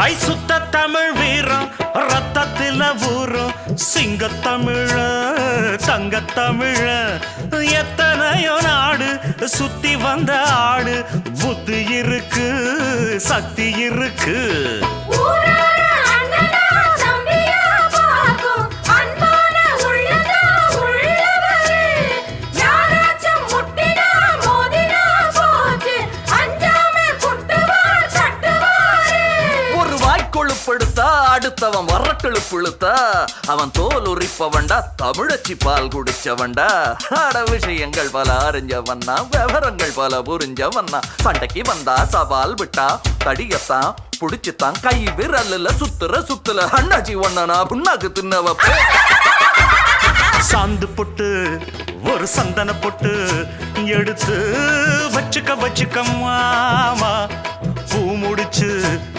ஐ சுத்த தமிழ் வீரம் ரத்தத்தில ஊரும் சிங்கத்தமிழ தங்கத்தமிழ எத்தனையோ நாடு சுத்தி வந்த ஆடு புத்தி இருக்கு சக்தி இருக்கு கொழுப்படுத்தா அடுத்தவன் வரட்டெழு புழுத்தா அவன் தோல் உரிப்பவன்டா தமிழச்சி பால் குடிச்சவன்டா அட விஷயங்கள் பல அறிஞ்சவன்னா விவரங்கள் பல புரிஞ்சவன்னா சண்டைக்கு வந்தா சவால் விட்டா தடியத்தான் புடிச்சுத்தான் கை விரல்ல சுத்துல அண்ணாச்சி ஒண்ணனா புண்ணாக்கு தின்னவ சாந்து பொட்டு ஒரு சந்தன பொட்டு எடுத்து வச்சுக்க மாமா பூ முடிச்சு